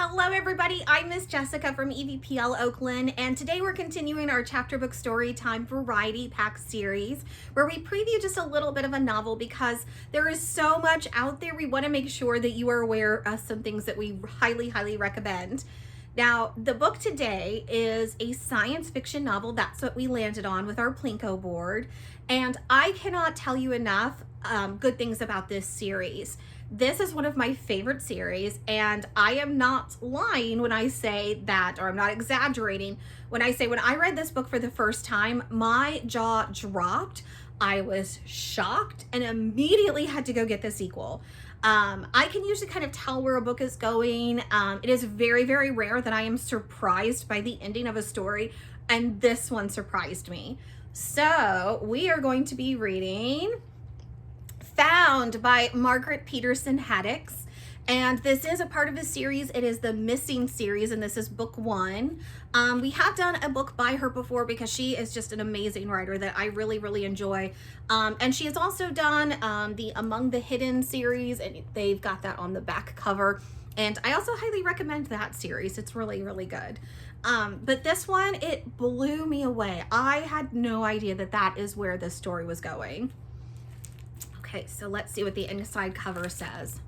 Hello everybody, I'm Miss Jessica from EVPL Oakland, and today we're continuing our Chapter Book Storytime Variety Pack series where we preview just a little bit of a novel because there is so much out there. We want to make sure that you are aware of some things that we highly recommend. Now, the book today is a science fiction novel. That's what we landed on with our Plinko board, and I cannot tell you enough good things about this series. This is one of my favorite series, and I am not lying when I say that, or I'm not exaggerating when I say when I read this book for the first time, my jaw dropped. I was shocked and immediately had to go get the sequel. I can usually kind of tell where a book is going. It is very rare that I am surprised by the ending of a story, and this one surprised me. So we are going to be reading Found by Margaret Peterson Haddix, and this is a part of a series. It is the Missing series, and this is book 1. We have done a book by her before because she is just an amazing writer that I really enjoy, and she has also done the Among the Hidden series, and they've got that on the back cover, and I also highly recommend that series. It's really good. But this one, it blew me away. I had no idea that that is where this story was going. Okay, so let's see what the inside cover says.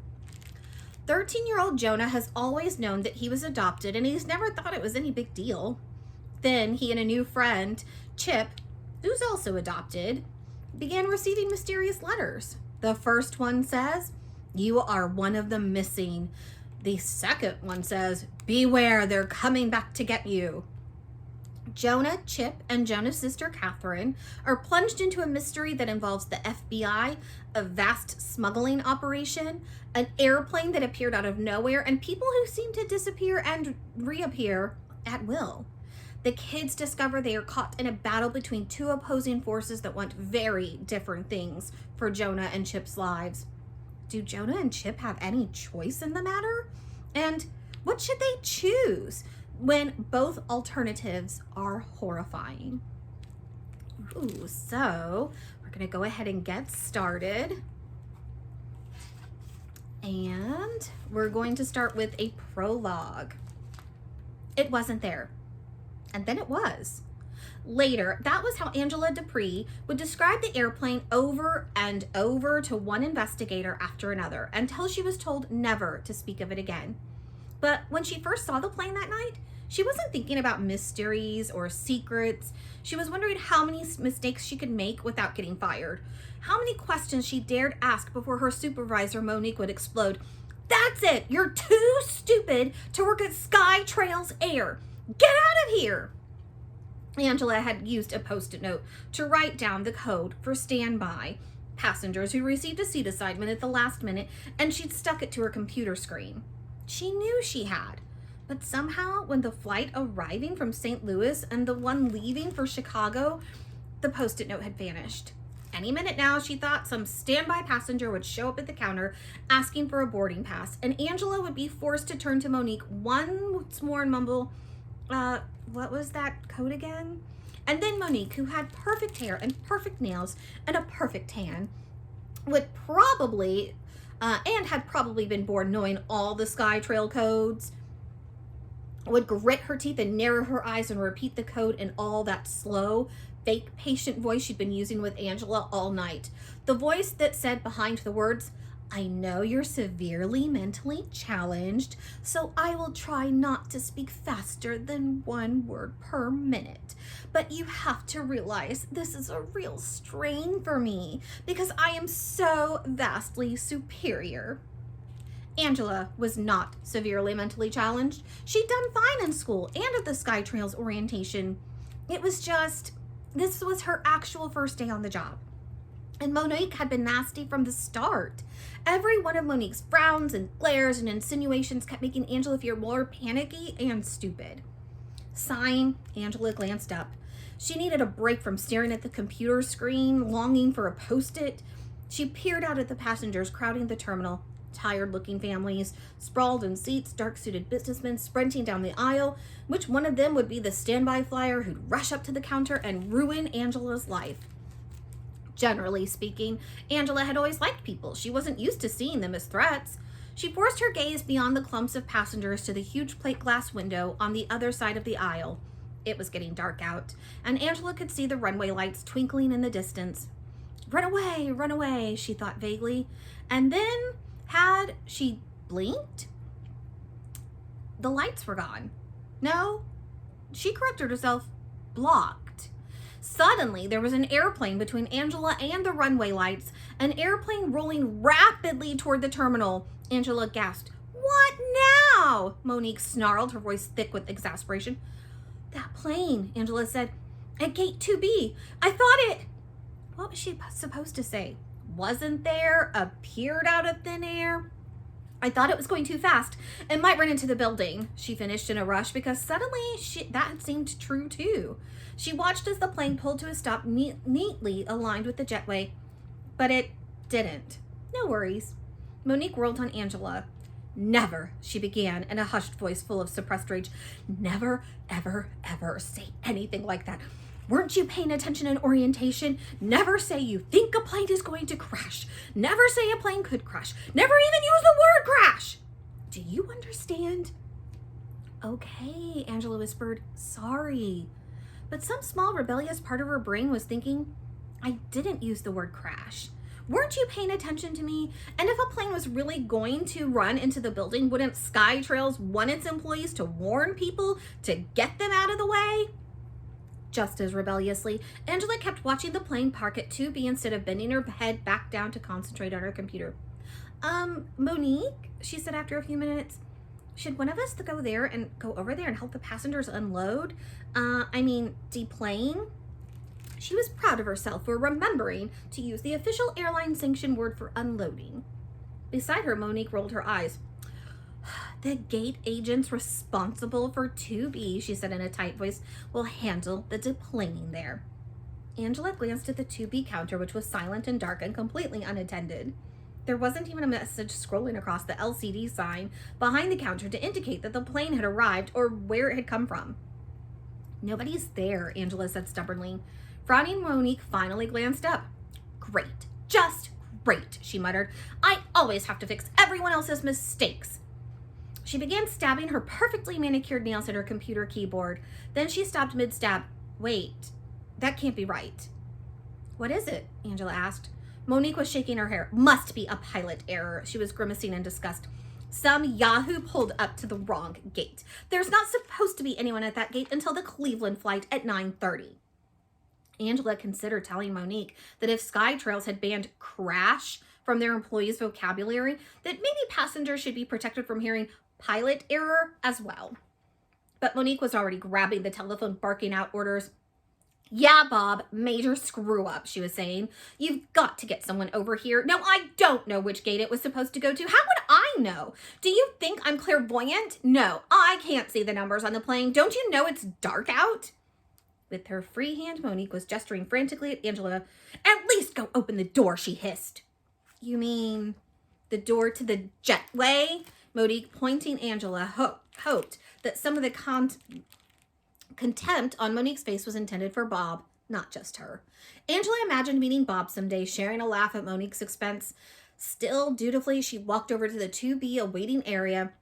13-year-old Jonah has always known that he was adopted, and he's never thought it was any big deal. Then he and a new friend, Chip, who's also adopted, began receiving mysterious letters. The first one says, "You are one of the missing." The second one says, "Beware, they're coming back to get you." Jonah, Chip, and Jonah's sister Catherine are plunged into a mystery that involves the FBI, a vast smuggling operation, an airplane that appeared out of nowhere, and people who seem to disappear and reappear at will. The kids discover they are caught in a battle between two opposing forces that want very different things for Jonah and Chip's lives. Do Jonah and Chip have any choice in the matter? And what should they choose when both alternatives are horrifying? Ooh, so we're gonna go ahead and get started. And we're going to start with a prologue. It wasn't there, and then it was. Later, that was how Angela Dupree would describe the airplane over and over to one investigator after another until she was told never to speak of it again. But when she first saw the plane that night, she wasn't thinking about mysteries or secrets. She was wondering how many mistakes she could make without getting fired. How many questions she dared ask before her supervisor, Monique, would explode. "That's it! You're too stupid to work at Sky Trails Air! Get out of here!" Angela had used a Post-it note to write down the code for standby passengers who received a seat assignment at the last minute, and she'd stuck it to her computer screen. She knew she had. But somehow, when the flight arriving from St. Louis and the one leaving for Chicago, the Post-it note had vanished. Any minute now, she thought, some standby passenger would show up at the counter asking for a boarding pass, and Angela would be forced to turn to Monique once more and mumble, what was that code again? And then Monique, who had perfect hair and perfect nails and a perfect tan, would probably, and had probably been born knowing all the Sky Trail codes, would grit her teeth and narrow her eyes and repeat the code in all that slow, fake, patient voice she'd been using with Angela all night. The voice that said behind the words, "I know you're severely mentally challenged, so I will try not to speak faster than 1 word per minute. But you have to realize this is a real strain for me because I am so vastly superior." Angela was not severely mentally challenged. She'd done fine in school and at the Sky Trails orientation. It was just, this was her actual first day on the job. And Monique had been nasty from the start. Every one of Monique's frowns and glares and insinuations kept making Angela feel more panicky and stupid. Sighing, Angela glanced up. She needed a break from staring at the computer screen, longing for a Post-it. She peered out at the passengers crowding the terminal. Tired-looking families, sprawled in seats, dark-suited businessmen sprinting down the aisle. Which one of them would be the standby flyer who'd rush up to the counter and ruin Angela's life? Generally speaking, Angela had always liked people. She wasn't used to seeing them as threats. She forced her gaze beyond the clumps of passengers to the huge plate glass window on the other side of the aisle. It was getting dark out, and Angela could see the runway lights twinkling in the distance. Run away, she thought vaguely. And then, had she blinked? The lights were gone. No, she corrected herself. Blocked. Suddenly, there was an airplane between Angela and the runway lights, an airplane rolling rapidly toward the terminal. Angela gasped. What now? Monique snarled, her voice thick with exasperation. That plane, Angela said, at gate 2B. I thought it... What was she supposed to say? Wasn't there? Appeared out of thin air? I thought it was going too fast and might run into the building, she finished in a rush, because suddenly that had seemed true too. She watched as the plane pulled to a stop neatly aligned with the jetway, but it didn't. No worries. Monique whirled on Angela. Never, she began in a hushed voice full of suppressed rage. Never, ever, ever say anything like that. Weren't you paying attention in orientation? Never say you think a plane is going to crash. Never say a plane could crash. Never even use the word crash. Do you understand? Okay, Angela whispered. Sorry. But some small rebellious part of her brain was thinking, I didn't use the word crash. Weren't you paying attention to me? And if a plane was really going to run into the building, wouldn't SkyTrails want its employees to warn people to get them out of the way? Just as rebelliously, Angela kept watching the plane park at 2B instead of bending her head back down to concentrate on her computer. Monique, she said after a few minutes, should one of us go over there and help the passengers unload? Deplane? She was proud of herself for remembering to use the official airline sanctioned word for unloading. Beside her, Monique rolled her eyes. The gate agents responsible for 2B, she said in a tight voice, will handle the deplaning there. Angela glanced at the 2B counter, which was silent and dark and completely unattended. There wasn't even a message scrolling across the LCD sign behind the counter to indicate that the plane had arrived or where it had come from. Nobody's there, Angela said stubbornly. Frowning, Monique finally glanced up. Great. Just great, she muttered. I always have to fix everyone else's mistakes. She began stabbing her perfectly manicured nails at her computer keyboard. Then she stopped mid-stab. Wait, that can't be right. What is it? Angela asked. Monique was shaking her hair. Must be a pilot error. She was grimacing in disgust. Some yahoo pulled up to the wrong gate. There's not supposed to be anyone at that gate until the Cleveland flight at 9:30. Angela considered telling Monique that if SkyTrails had banned crash from their employees' vocabulary, that maybe passengers should be protected from hearing pilot error as well. But Monique was already grabbing the telephone, barking out orders. Yeah, Bob, major screw up, she was saying. You've got to get someone over here. Now, I don't know which gate it was supposed to go to. How would I know? Do you think I'm clairvoyant? No, I can't see the numbers on the plane. Don't you know it's dark out? With her free hand, Monique was gesturing frantically at Angela. At least go open the door, she hissed. You mean the door to the jetway? Monique, pointing Angela, hoped that some of the contempt on Monique's face was intended for Bob, not just her. Angela imagined meeting Bob someday, sharing a laugh at Monique's expense. Still, dutifully, she walked over to the 2B awaiting area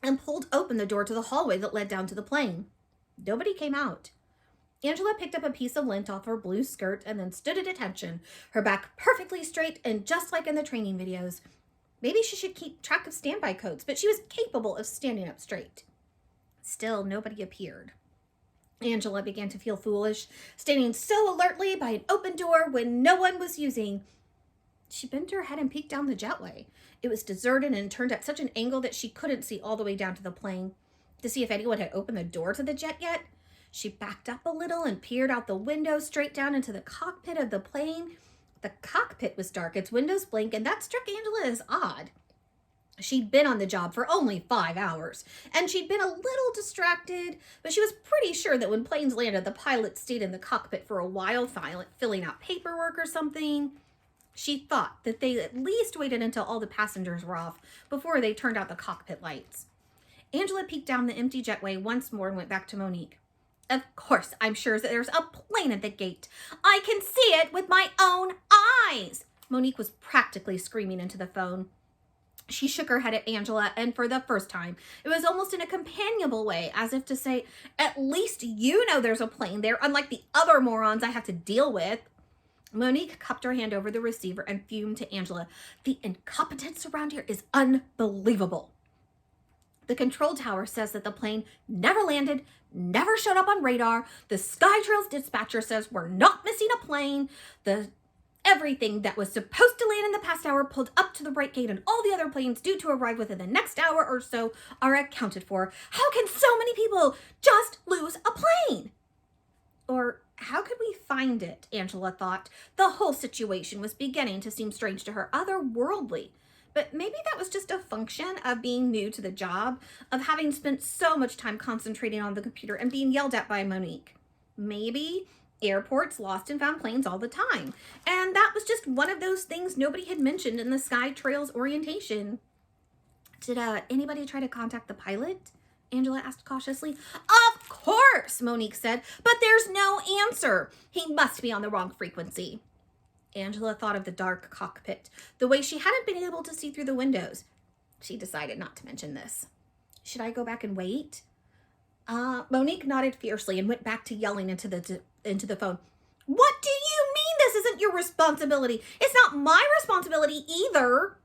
and pulled open the door to the hallway that led down to the plane. Nobody came out. Angela picked up a piece of lint off her blue skirt and then stood at attention, her back perfectly straight and just like in the training videos. Maybe she should keep track of standby codes, but she was capable of standing up straight. Still, nobody appeared. Angela began to feel foolish, standing so alertly by an open door when no one was using. She bent her head and peeked down the jetway. It was deserted and turned at such an angle that she couldn't see all the way down to the plane. To see if anyone had opened the door to the jet yet, she backed up a little and peered out the window straight down into the cockpit of the plane. The cockpit was dark, its windows blank, and that struck Angela as odd. She'd been on the job for only 5 hours, and she'd been a little distracted, but she was pretty sure that when planes landed, the pilots stayed in the cockpit for a while, filling out paperwork or something. She thought that they at least waited until all the passengers were off before they turned out the cockpit lights. Angela peeked down the empty jetway once more and went back to Monique. Of course, I'm sure that there's a plane at the gate. I can see it with my own eyes. Monique was practically screaming into the phone. She shook her head at Angela, and for the first time, it was almost in a companionable way, as if to say, at least you know there's a plane there, unlike the other morons I have to deal with. Monique cupped her hand over the receiver and fumed to Angela. The incompetence around here is unbelievable. The control tower says that the plane never landed, never showed up on radar. The SkyTrails dispatcher says we're not missing a plane. Everything that was supposed to land in the past hour pulled up to the right gate, and all the other planes due to arrive within the next hour or so are accounted for. How can so many people just lose a plane? Or how could we find it? Angela thought. The whole situation was beginning to seem strange to her, otherworldly. But maybe that was just a function of being new to the job, of having spent so much time concentrating on the computer and being yelled at by Monique. Maybe airports lost and found planes all the time, and that was just one of those things nobody had mentioned in the SkyTrails orientation. Did anybody try to contact the pilot? Angela asked cautiously. Of course, Monique said, but there's no answer. He must be on the wrong frequency. Angela thought of the dark cockpit, the way she hadn't been able to see through the windows. She decided not to mention this. Should I go back and wait? Monique nodded fiercely and went back to yelling into the phone. What do you mean this isn't your responsibility? It's not my responsibility either.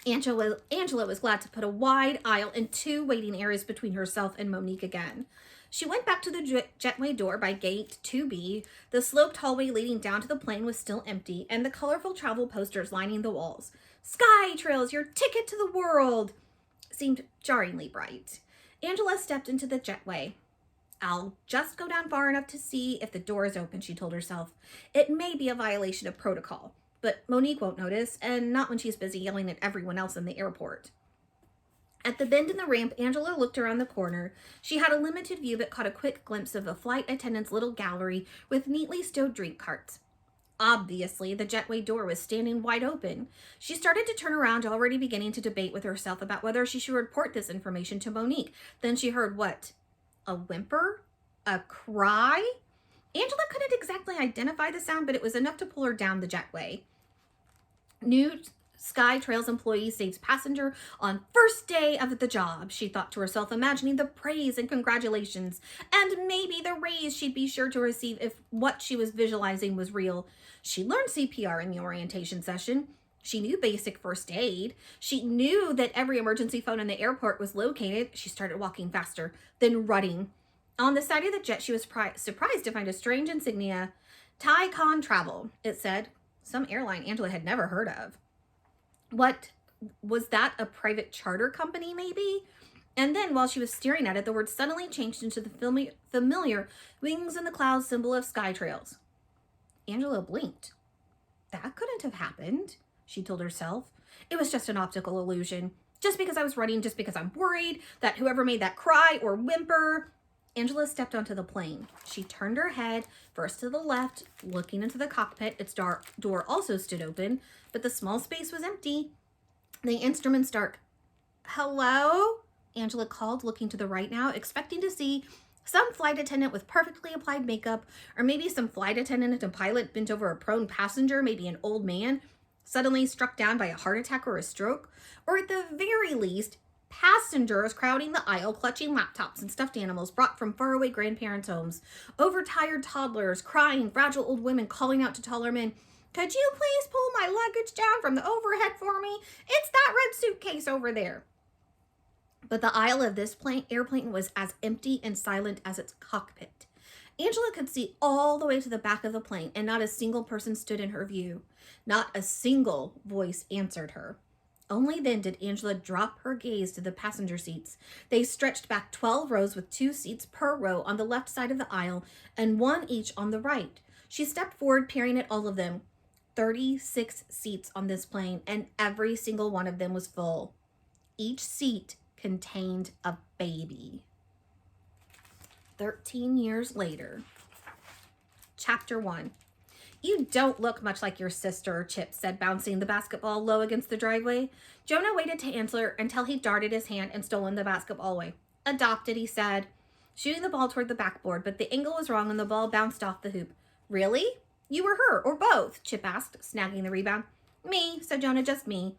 Angela was glad to put a wide aisle and 2 waiting areas between herself and Monique again. She went back to the jetway door by gate 2B. The sloped hallway leading down to the plane was still empty, and the colorful travel posters lining the walls. SkyTrails, your ticket to the world, seemed jarringly bright. Angela stepped into the jetway. I'll just go down far enough to see if the door is open, she told herself. It may be a violation of protocol, but Monique won't notice, and not when she's busy yelling at everyone else in the airport. At the bend in the ramp, Angela looked around the corner. She had a limited view, but caught a quick glimpse of a flight attendant's little gallery with neatly stowed drink carts. Obviously, the jetway door was standing wide open. She started to turn around, already beginning to debate with herself about whether she should report this information to Monique. Then she heard what? A whimper? A cry? Angela couldn't exactly identify the sound, but it was enough to pull her down the jetway. New SkyTrails employee saves passenger on first day of the job, she thought to herself, imagining the praise and congratulations, and maybe the raise she'd be sure to receive if what she was visualizing was real. She learned CPR in the orientation session. She knew basic first aid. She knew that every emergency phone in the airport was located. She started walking faster, then running. On the side of the jet, she was surprised to find a strange insignia. Tycon Travel, it said. Some airline Angela had never heard of. What was that? A private charter company, maybe? And then, while she was staring at it, the word suddenly changed into the familiar wings in the clouds symbol of SkyTrails. Angela blinked. That couldn't have happened, she told herself. It was just an optical illusion. Just because I was running, just because I'm worried that whoever made that cry or whimper. Angela stepped onto the plane. She turned her head first to the left, looking into the cockpit. Its door also stood open, but the small space was empty. The instrument's dark. Hello? Angela called, looking to the right now, expecting to see some flight attendant with perfectly applied makeup, or maybe some flight attendant and pilot bent over a prone passenger, maybe an old man, suddenly struck down by a heart attack or a stroke, or at the very least, passengers crowding the aisle, clutching laptops and stuffed animals brought from faraway grandparents' homes, overtired toddlers, crying, fragile old women calling out to taller men, "Could you please pull my luggage down from the overhead for me? It's that red suitcase over there." But the aisle of this airplane was as empty and silent as its cockpit. Angela could see all the way to the back of the plane, and not a single person stood in her view. Not a single voice answered her. Only then did Angela drop her gaze to the passenger seats. They stretched back 12 rows with 2 seats per row on the left side of the aisle and 1 each on the right. She stepped forward, peering at all of them. 36 seats on this plane, and every single one of them was full. Each seat contained a baby. 13 years later. Chapter 1. "You don't look much like your sister," Chip said, bouncing the basketball low against the driveway. Jonah waited to answer until he darted his hand and stolen the basketball away. "Adopted," he said, shooting the ball toward the backboard, but the angle was wrong and the ball bounced off the hoop. "Really? You or her, or both?" Chip asked, snagging the rebound. "Me," said Jonah, "just me."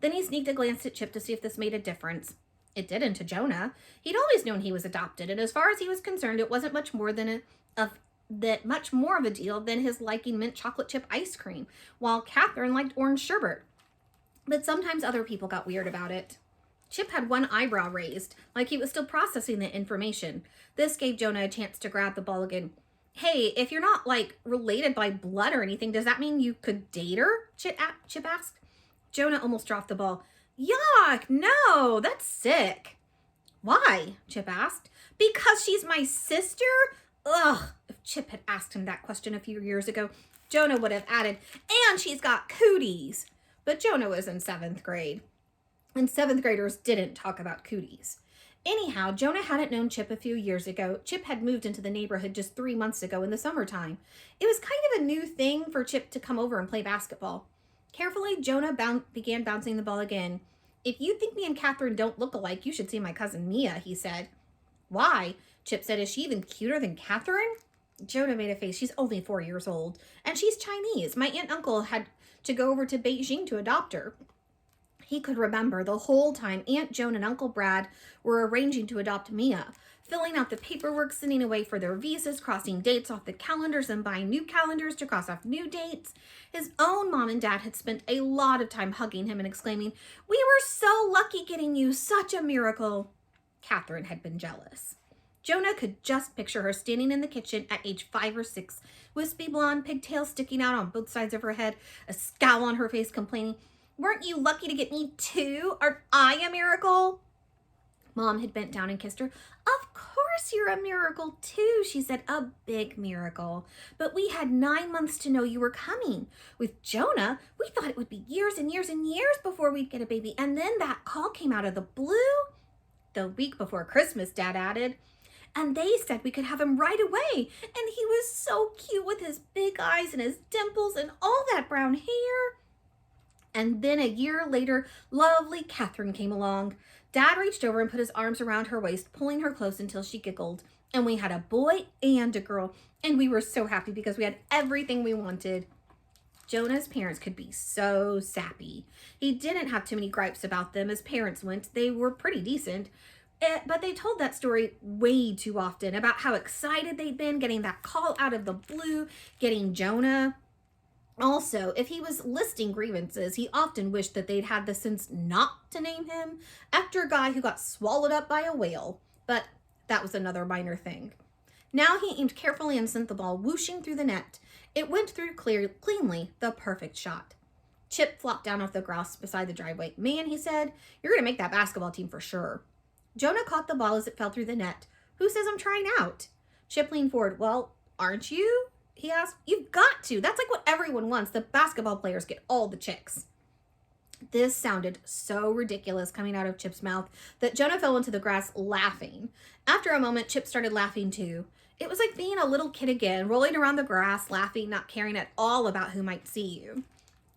Then he sneaked a glance at Chip to see if this made a difference. It didn't to Jonah. He'd always known he was adopted, and as far as he was concerned, it wasn't much more of a deal than his liking mint chocolate chip ice cream, while Catherine liked orange sherbet. But sometimes other people got weird about it. Chip had one eyebrow raised, like he was still processing the information. This gave Jonah a chance to grab the ball again. Hey, if you're not, like, related by blood or anything, does that mean you could date her? Chip asked. Jonah almost dropped the ball. Yuck, no, that's sick. Why? Chip asked. Because she's my sister? Ugh, if Chip had asked him that question a few years ago, Jonah would have added, and she's got cooties. But Jonah was in 7th grade, and 7th graders didn't talk about cooties. Anyhow, Jonah hadn't known Chip a few years ago. Chip had moved into the neighborhood just 3 months ago in the summertime. It was kind of a new thing for Chip to come over and play basketball. Carefully, Jonah began bouncing the ball again. If you think me and Catherine don't look alike, you should see my cousin Mia, he said. Why? Chip said, is she even cuter than Catherine? Jonah made a face. She's only 4 years old, and she's Chinese. My aunt and uncle had to go over to Beijing to adopt her. He could remember the whole time Aunt Joan and Uncle Brad were arranging to adopt Mia, filling out the paperwork, sending away for their visas, crossing dates off the calendars, and buying new calendars to cross off new dates. His own mom and dad had spent a lot of time hugging him and exclaiming, "We were so lucky getting you, such a miracle." Catherine had been jealous. Jonah could just picture her standing in the kitchen at age 5 or 6, wispy blonde, pigtails sticking out on both sides of her head, a scowl on her face, complaining, "Weren't you lucky to get me too? Aren't I a miracle?" Mom had bent down and kissed her. "Of course you're a miracle too," she said, "a big miracle. But we had 9 months to know you were coming. With Jonah, we thought it would be years and years and years before we'd get a baby. And then that call came out of the blue." "The week before Christmas," Dad added. "And they said we could have him right away. And he was so cute with his big eyes and his dimples and all that brown hair." And then a year later, lovely Catherine came along. Dad reached over and put his arms around her waist, pulling her close until she giggled. And we had a boy and a girl, and we were so happy because we had everything we wanted. Jonah's parents could be so sappy. He didn't have too many gripes about them as parents went. They were pretty decent. But they told that story way too often about how excited they'd been getting that call out of the blue, getting Jonah. Also, if he was listing grievances, he often wished that they'd had the sense not to name him after a guy who got swallowed up by a whale. But that was another minor thing. Now he aimed carefully and sent the ball whooshing through the net. It went through cleanly, the perfect shot. Chip flopped down off the grass beside the driveway. "Man," he said, "you're going to make that basketball team for sure." Jonah caught the ball as it fell through the net. "Who says I'm trying out?" Chip leaned forward. "Well, aren't you?" he asked. "You've got to. That's like what everyone wants. The basketball players get all the chicks." This sounded so ridiculous coming out of Chip's mouth that Jonah fell into the grass laughing. After a moment, Chip started laughing too. It was like being a little kid again, rolling around the grass, laughing, not caring at all about who might see you.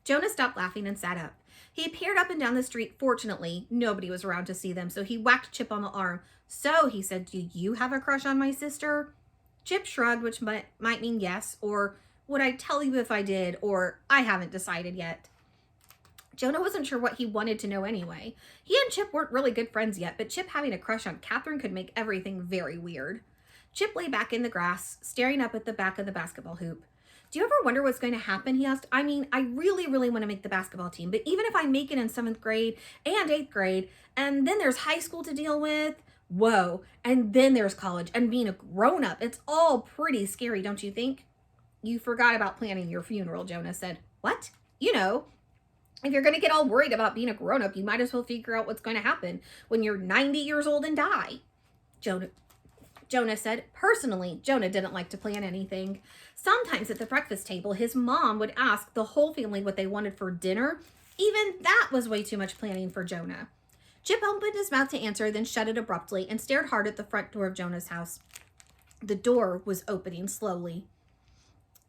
Jonah stopped laughing and sat up. He peered up and down the street. Fortunately, nobody was around to see them, so he whacked Chip on the arm. "So," he said, "do you have a crush on my sister?" Chip shrugged, which might mean yes, or "would I tell you if I did," or "I haven't decided yet." Jonah wasn't sure what he wanted to know anyway. He and Chip weren't really good friends yet, but Chip having a crush on Catherine could make everything very weird. Chip lay back in the grass, staring up at the back of the basketball hoop. "Do you ever wonder what's going to happen?" he asked. "I mean, I really, really want to make the basketball team, but even if I make it in 7th grade and 8th grade, and then there's high school to deal with, whoa, and then there's college and being a grown-up, it's all pretty scary, don't you think?" "You forgot about planning your funeral," Jonah said. "What?" "You know, if you're going to get all worried about being a grown-up, you might as well figure out what's going to happen when you're 90 years old and die." Jonah said. Personally, Jonah didn't like to plan anything. Sometimes at the breakfast table, his mom would ask the whole family what they wanted for dinner. Even that was way too much planning for Jonah. Chip opened his mouth to answer, then shut it abruptly and stared hard at the front door of Jonah's house. The door was opening slowly,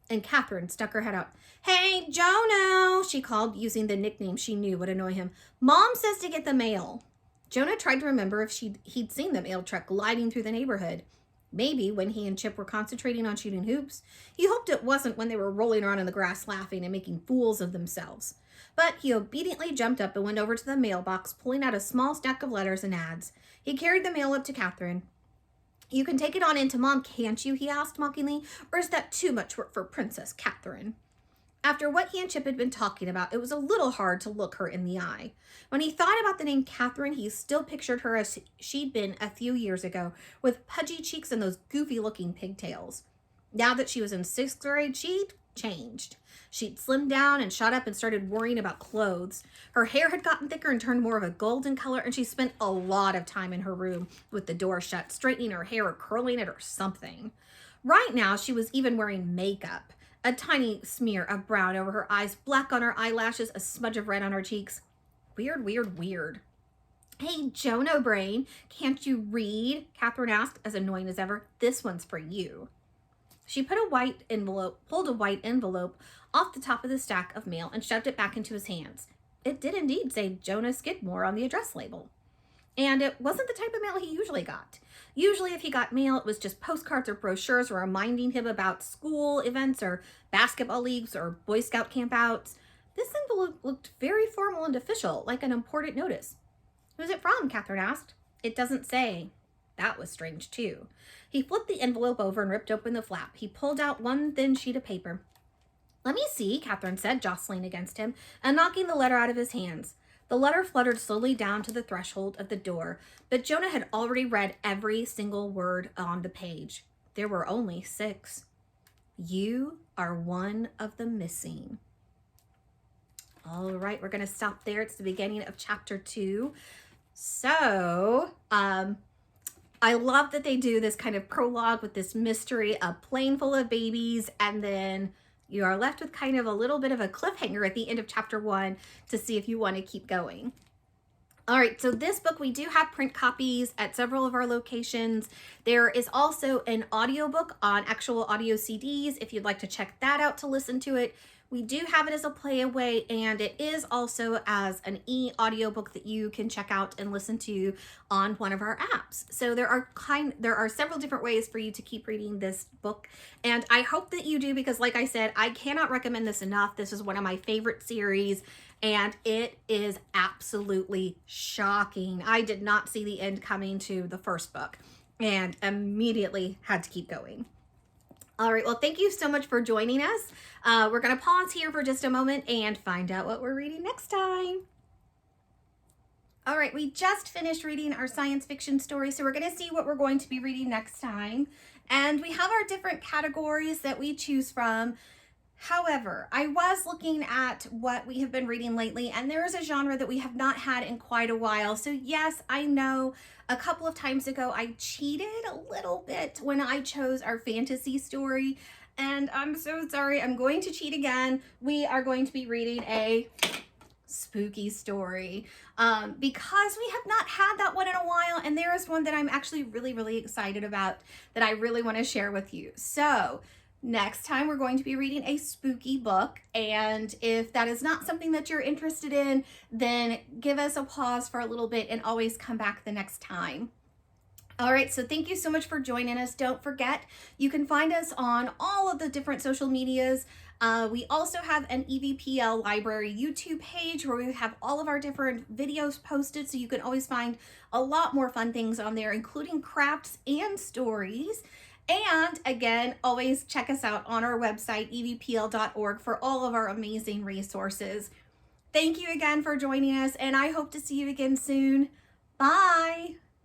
and Catherine stuck her head out. "Hey, Jonah," she called, using the nickname she knew would annoy him. "Mom says to get the mail." Jonah tried to remember if he'd seen the mail truck gliding through the neighborhood. Maybe when he and Chip were concentrating on shooting hoops. He hoped it wasn't when they were rolling around in the grass laughing and making fools of themselves. But he obediently jumped up and went over to the mailbox, pulling out a small stack of letters and ads. He carried the mail up to Catherine. "You can take it on into Mom, can't you?" he asked mockingly. "Or is that too much work for Princess Catherine?" After what he and Chip had been talking about, it was a little hard to look her in the eye. When he thought about the name Catherine, he still pictured her as she'd been a few years ago, with pudgy cheeks and those goofy-looking pigtails. Now that she was in 6th grade, she'd changed. She'd slimmed down and shot up and started worrying about clothes. Her hair had gotten thicker and turned more of a golden color, and she spent a lot of time in her room with the door shut, straightening her hair or curling it or something. Right now, she was even wearing makeup. A tiny smear of brown over her eyes, black on her eyelashes, a smudge of red on her cheeks. Weird, weird, weird. "Hey, Jonah Brain, can't you read?" Catherine asked, as annoying as ever. "This one's for you." She pulled a white envelope off the top of the stack of mail and shoved it back into his hands. It did indeed say Jonah Skidmore on the address label. And it wasn't the type of mail he usually got. Usually if he got mail, it was just postcards or brochures reminding him about school events or basketball leagues or Boy Scout campouts. This envelope looked very formal and official, like an important notice. "Who's it from?" Catherine asked. "It doesn't say." That was strange too. He flipped the envelope over and ripped open the flap. He pulled out one thin sheet of paper. "Let me see," Catherine said, jostling against him and knocking the letter out of his hands. The letter fluttered slowly down to the threshold of the door, but Jonah had already read every single word on the page. There were only 6. "You are one of the missing." All right, we're going to stop there. It's the beginning of chapter 2. So, I love that they do this kind of prologue with this mystery, a plane full of babies, and then you are left with kind of a little bit of a cliffhanger at the end of chapter 1 to see if you want to keep going. All right, so this book, we do have print copies at several of our locations. There is also an audiobook on actual audio CDs if you'd like to check that out to listen to it. We do have it as a playaway, and it is also as an e-audiobook that you can check out and listen to on one of our apps. So there are several different ways for you to keep reading this book, and I hope that you do, because like I said, I cannot recommend this enough. This is one of my favorite series, and it is absolutely shocking. I did not see the end coming to the first book and immediately had to keep going. All right, well, thank you so much for joining us. We're going to pause here for just a moment and find out what we're reading next time. All right, we just finished reading our science fiction story, so we're going to see what we're going to be reading next time. And we have our different categories that we choose from. However, I was looking at what we have been reading lately, and there is a genre that we have not had in quite a while. So yes, I know a couple of times ago I cheated a little bit when I chose our fantasy story, and I'm so sorry. I'm going to cheat again. We are going to be reading a spooky story because we have not had that one in a while, and there is one that I'm actually really excited about that I really want to share with you. So next time we're going to be reading a spooky book, and if that is not something that you're interested in, then give us a pause for a little bit and always come back the next time. All right, so thank you so much for joining us. Don't forget, you can find us on all of the different social medias. We also have an EVPL library YouTube page where we have all of our different videos posted, so you can always find a lot more fun things on there, including crafts and stories. And again, always check us out on our website, evpl.org, for all of our amazing resources. Thank you again for joining us, and I hope to see you again soon. Bye.